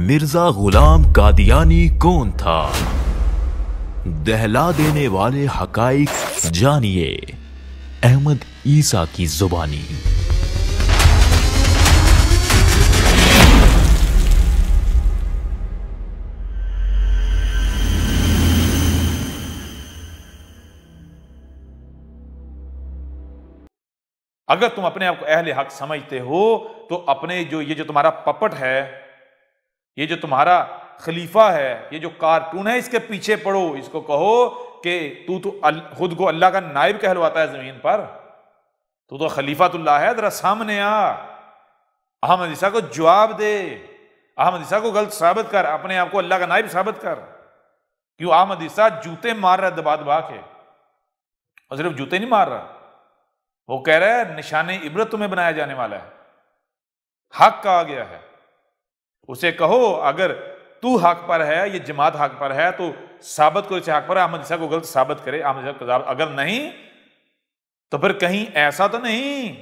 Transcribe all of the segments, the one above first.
مرزا غلام قادیانی کون تھا؟ دہلا دینے والے حقائق جانیے احمد عیسیٰ کی زبانی۔ اگر تم اپنے آپ کو اہل حق سمجھتے ہو تو اپنے یہ جو تمہارا پپٹ ہے، یہ جو تمہارا خلیفہ ہے، یہ جو کارٹون ہے، اس کے پیچھے پڑو، اس کو کہو کہ تو خود کو اللہ کا نائب کہلواتا ہے زمین پر، تو خلیفۃ اللہ ہے، ذرا سامنے آ، احمد عیسیٰ کو جواب دے، احمد عیسیٰ کو غلط ثابت کر، اپنے آپ کو اللہ کا نائب ثابت کر۔ کیوں احمد عیسیٰ جوتے مار رہا ہے دبا دبا کے، اور صرف جوتے نہیں مار رہا، وہ کہہ رہا ہے نشان عبرت تمہیں بنایا جانے والا ہے، حق کا آ گیا ہے۔ اسے کہو اگر تو حق پر ہے، یہ جماعت حق پر ہے تو ثابت کو اسے حق پر ہے، احمد عیسیٰ کو غلط ثابت کرے، احمد عیسیٰ کو اگر نہیں تو پھر کہیں ایسا تو نہیں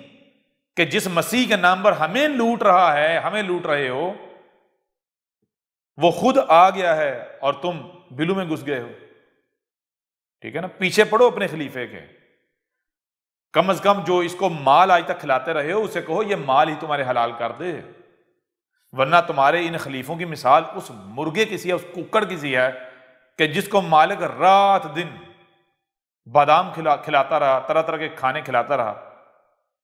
کہ جس مسیح کے نام پر ہمیں لوٹ رہا ہے، ہمیں لوٹ رہے ہو، وہ خود آ گیا ہے اور تم بلو میں گھس گئے ہو۔ ٹھیک ہے نا، پیچھے پڑو اپنے خلیفے کے، کم از کم جو اس کو مال آج تک کھلاتے رہے ہو اسے کہو یہ مال ہی تمہارے حلال کر دے، ورنہ تمہارے ان خلیفوں کی مثال اس مرغے کی سی ہے، اس ککڑ کی سی ہے کہ جس کو مالک رات دن بادام کھلاتا رہا، طرح طرح کے کھانے کھلاتا رہا،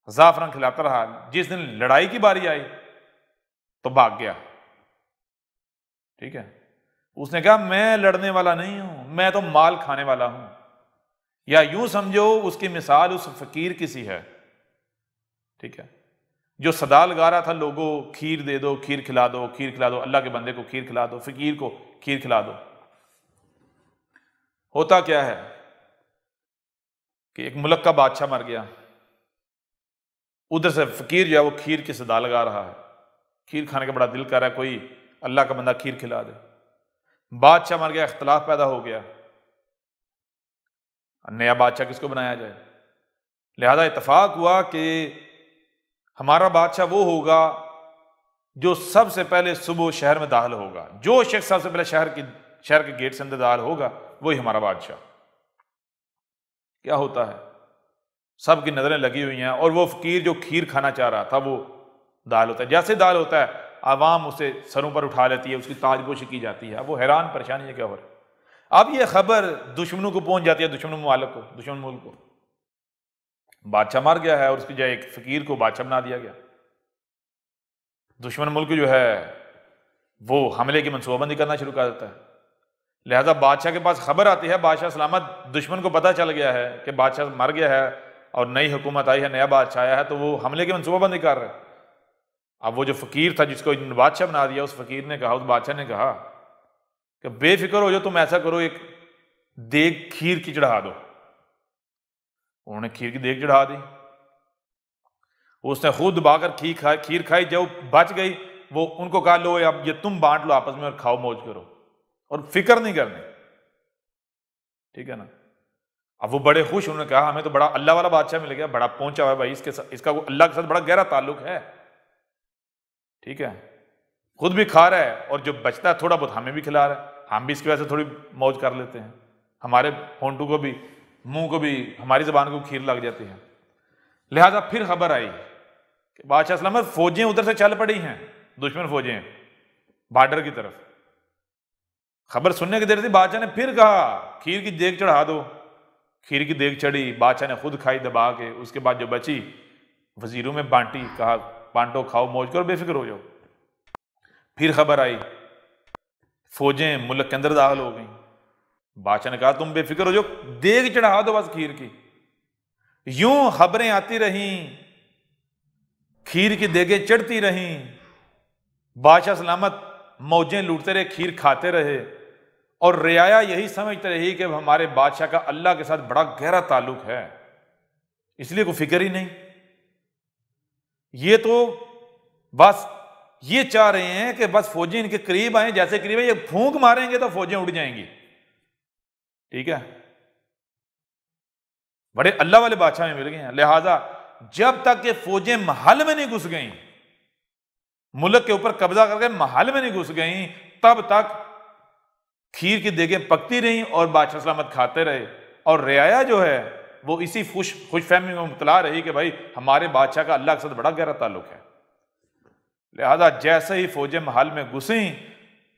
زعفران کھلاتا رہا، جس دن لڑائی کی باری آئی تو بھاگ گیا۔ ٹھیک ہے، اس نے کہا میں لڑنے والا نہیں ہوں، میں تو مال کھانے والا ہوں۔ یا یوں سمجھو اس کی مثال اس فقیر کی سی ہے، ٹھیک ہے، جو صدا لگا رہا تھا لوگوں کھیر دے دو، کھیر کھلا دو، کھیر کھلا دو، اللہ کے بندے کو کھیر کھلا دو، فقیر کو کھیر کھلا دو۔ ہوتا کیا ہے کہ ایک ملک کا بادشاہ مر گیا، ادھر سے فقیر جو ہے وہ کھیر کی صدا لگا رہا ہے، کھیر کھانے کا بڑا دل کر رہا ہے، کوئی اللہ کا بندہ کھیر کھلا دے۔ بادشاہ مر گیا، اختلاف پیدا ہو گیا، نیا بادشاہ کس کو بنایا جائے؟ لہذا اتفاق ہوا کہ ہمارا بادشاہ وہ ہوگا جو سب سے پہلے صبح شہر میں داخل ہوگا، جو شخص سب سے پہلے شہر کے گیٹ سے اندر داخل ہوگا وہی ہمارا بادشاہ۔ کیا ہوتا ہے، سب کی نظریں لگی ہوئی ہیں اور وہ فقیر جو کھیر کھانا چاہ رہا تھا وہ داخل ہوتا ہے، جیسے داخل ہوتا ہے عوام اسے سروں پر اٹھا لیتی ہے، اس کی تاج پوشی کی جاتی ہے، اب وہ حیران پریشان ہے کیا ہو رہا ہے۔ اب یہ خبر دشمنوں کو پہنچ جاتی ہے، دشمن ممالک کو، دشمن ملک کو، بادشاہ مر گیا ہے اور اس کی جگہ ایک فقیر کو بادشاہ بنا دیا گیا۔ دشمن ملک جو ہے وہ حملے کی منصوبہ بندی کرنا شروع کر دیتا ہے، لہذا بادشاہ کے پاس خبر آتی ہے، بادشاہ سلامت، دشمن کو پتہ چل گیا ہے کہ بادشاہ مر گیا ہے اور نئی حکومت آئی ہے، نیا بادشاہ آیا ہے، تو وہ حملے کی منصوبہ بندی کر رہے۔ اب وہ جو فقیر تھا جس کو بادشاہ بنا دیا، اس فقیر نے کہا، اس بادشاہ نے کہا کہ بے فکر ہو جو، تم ایسا کرو ایک دیگ کھیر کی چڑھا دو۔ انہوں نے کھیر کی دیگ چڑھا دی، اس نے خود دبا کر کھیر کھائی، جب بچ گئی وہ ان کو کہا لو اب یہ تم بانٹ لو آپس میں اور کھاؤ موج کرو، اور فکر نہیں کرنی۔ ٹھیک ہے نا، اب وہ بڑے خوش، انہوں نے کہا ہمیں تو بڑا اللہ والا بادشاہ مل گیا، بڑا پہنچا ہوا ہے بھائی، اس کا اللہ کے ساتھ بڑا گہرا تعلق ہے۔ ٹھیک ہے، خود بھی کھا رہا ہے اور جو بچتا ہے تھوڑا بہت ہمیں بھی کھلا رہا ہے، ہم بھی اس کی وجہ سے تھوڑی موج کر لیتے ہیں، ہمارے ہونٹوں کو بھی، منہ کو بھی، ہماری زبان کو کھیر لگ جاتی ہے۔ لہذا پھر خبر آئی کہ بادشاہ سلامت فوجیں ادھر سے چل پڑی ہیں، دشمن فوجیں بارڈر کی طرف۔ خبر سننے کی دیر سے بادشاہ نے پھر کہا کھیر کی دیگ چڑھا دو، کھیر کی دیگ چڑھی، بادشاہ نے خود کھائی دبا کے، اس کے بعد جو بچی وزیروں میں بانٹی، کہا بانٹو کھاؤ موج کرو بے فکر ہو جاؤ۔ پھر خبر آئی فوجیں ملک کے اندر داخل ہو گئیں، بادشاہ نے کہا تم بے فکر ہو جاؤ، دیگ چڑھا دو بس کھیر کی۔ یوں خبریں آتی رہیں، کھیر کی دیگیں چڑھتی رہیں، بادشاہ سلامت موجیں لوٹتے رہے، کھیر کھاتے رہے، اور رعایا یہی سمجھتے رہی کہ ہمارے بادشاہ کا اللہ کے ساتھ بڑا گہرا تعلق ہے، اس لیے کوئی فکر ہی نہیں۔ یہ تو بس یہ چاہ رہے ہیں کہ بس فوجیں ان کے قریب آئیں، جیسے قریب ہیں یہ پھونک ماریں گے تو فوجیں اڑ جائیں گی۔ ٹھیک ہے، بڑے اللہ والے بادشاہ میں مل گئے ہیں، لہذا جب تک کہ فوجیں محل میں نہیں گھس گئیں ملک کے اوپر قبضہ کر کے محل میں نہیں گھس گئیں، تب تک کھیر کی دیگیں پکتی رہیں اور بادشاہ سلامت کھاتے رہے، اور رعایا جو ہے وہ اسی خوش فہمی میں مبتلا رہی کہ بھائی ہمارے بادشاہ کا اللہ کے ساتھ بڑا گہرا تعلق ہے۔ لہذا جیسے ہی فوجیں محل میں گھسیں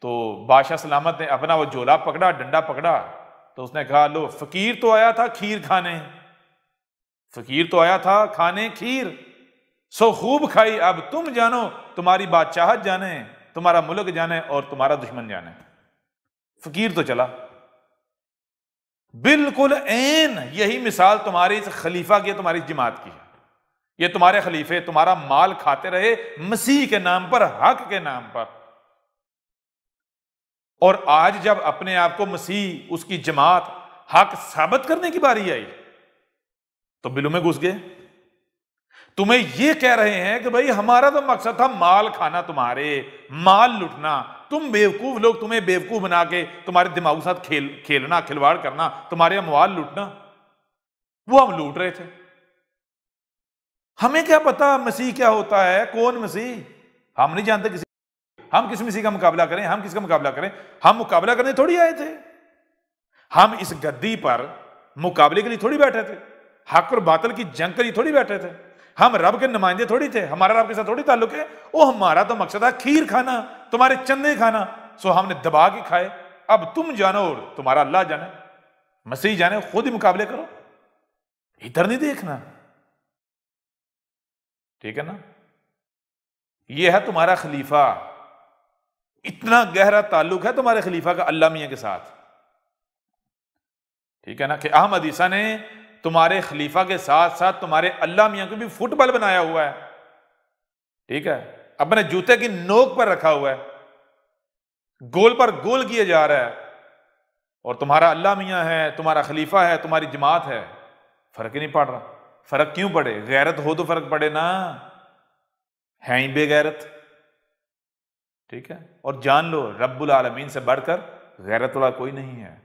تو بادشاہ سلامت نے اپنا وہ جولا پکڑا، ڈنڈا پکڑا، تو اس نے کہا لو فقیر تو آیا تھا کھیر کھانے، فقیر تو آیا تھا کھانے کھیر، سو خوب کھائی، اب تم جانو، تمہاری بادشاہت جانے، تمہارا ملک جانے اور تمہارا دشمن جانے۔ فقیر تو چلا۔ بالکل عین یہی مثال تمہاری اس خلیفہ کی، تمہاری جماعت کی ہے۔ یہ تمہارے خلیفے تمہارا مال کھاتے رہے مسیح کے نام پر، حق کے نام پر، اور آج جب اپنے آپ کو مسیح، اس کی جماعت حق ثابت کرنے کی باری آئی تو بلوں میں گھس گئے۔ تمہیں یہ کہہ رہے ہیں کہ بھائی ہمارا تو مقصد تھا مال کھانا، تمہارے مال لٹنا، تم بیوقوف لوگ، تمہیں بیوقوف بنا کے تمہارے دماغ کے ساتھ کھیلنا، کھلواڑ کرنا، تمہارے اموال لوٹنا، وہ ہم لوٹ رہے تھے۔ ہمیں کیا پتا مسیح کیا ہوتا ہے، کون مسیح، ہم نہیں جانتے کسی، ہم کس مسیح کا مقابلہ کریں، ہم کس کا مقابلہ کریں، ہم مقابلہ کرنے تھوڑی آئے تھے، ہم اس گدی پر مقابلے کے لیے تھوڑی بیٹھے تھے، حق اور باطل کی جنگ کے لیے تھوڑی بیٹھے تھے، ہم رب کے نمائندے تھوڑی تھے، ہمارا رب کے ساتھ تھوڑی تعلق ہے، وہ ہمارا تو مقصد ہے کھیر کھانا، تمہارے چندے کھانا، سو ہم نے دبا کے کھائے، اب تم جانو اور تمہارا اللہ جانے، مسیح جانے، خود ہی مقابلے کرو، ادھر نہیں دیکھنا، ٹھیک ہے نا؟ یہ ہے تمہارا خلیفہ، اتنا گہرا تعلق ہے تمہارے خلیفہ کا اللہ میاں کے ساتھ، ٹھیک ہے نا؟ کہ احمد عیسیٰ نے تمہارے خلیفہ کے ساتھ ساتھ تمہارے اللہ میاں کو بھی فٹ بال بنایا ہوا ہے، ٹھیک ہے، اپنے جوتے کی نوک پر رکھا ہوا ہے، گول پر گول کیا جا رہا ہے، اور تمہارا اللہ میاں ہے، تمہارا خلیفہ ہے، تمہاری جماعت ہے، فرق ہی نہیں پڑ رہا۔ فرق کیوں پڑے؟ غیرت ہو تو فرق پڑے نا، ہے ہی بے غیرت، ٹھیک ہے؟ اور جان لو رب العالمین سے بڑھ کر غیرت والا کوئی نہیں ہے۔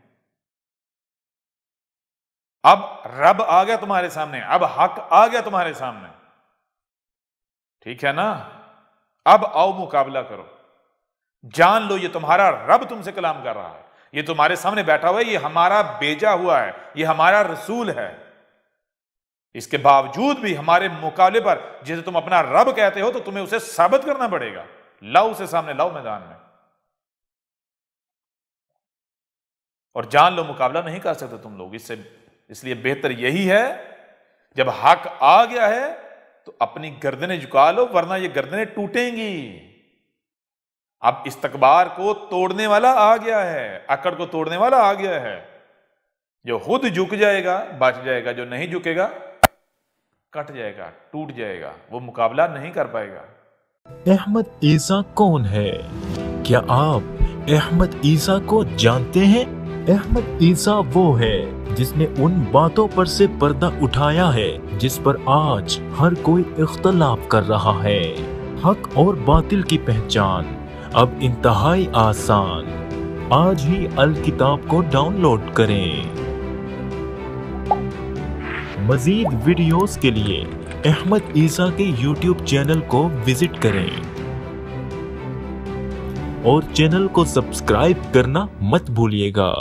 اب رب آ گیا تمہارے سامنے، اب حق آ گیا تمہارے سامنے، ٹھیک ہے نا؟ اب آؤ مقابلہ کرو، جان لو یہ تمہارا رب تم سے کلام کر رہا ہے، یہ تمہارے سامنے بیٹھا ہوا ہے، یہ ہمارا بھیجا ہوا ہے، یہ ہمارا رسول ہے، اس کے باوجود بھی ہمارے مقابلے پر جسے تم اپنا رب کہتے ہو تو تمہیں اسے ثابت کرنا پڑے گا، لاؤ اسے سامنے، لاؤ میدان میں، اور جان لو مقابلہ نہیں کر سکتے تم لوگ اس لیے بہتر یہی ہے جب حق آ گیا ہے تو اپنی گردنیں جھکا لو، ورنہ یہ گردنیں ٹوٹیں گی۔ اب استکبار کو توڑنے والا آ گیا ہے، اکڑ کو توڑنے والا آ گیا ہے، جو خود جھک جائے گا بچ جائے گا، جو نہیں جھکے گا کٹ جائے گا، ٹوٹ جائے گا، وہ مقابلہ نہیں کر پائے گا۔ احمد عیسیٰ کون ہے؟ کیا آپ احمد عیسیٰ کو جانتے ہیں؟ احمد عیسیٰ وہ ہے جس نے ان باتوں پر سے پردہ اٹھایا ہے جس پر آج ہر کوئی اختلاف کر رہا ہے۔ حق اور باطل کی پہچان اب انتہائی آسان۔ آج ہی الکتاب کو ڈاؤن لوڈ کریں۔ مزید ویڈیوز کے لیے احمد عیسیٰ کے یوٹیوب چینل کو وزٹ کریں اور چینل کو سبسکرائب کرنا مت بھولیے گا۔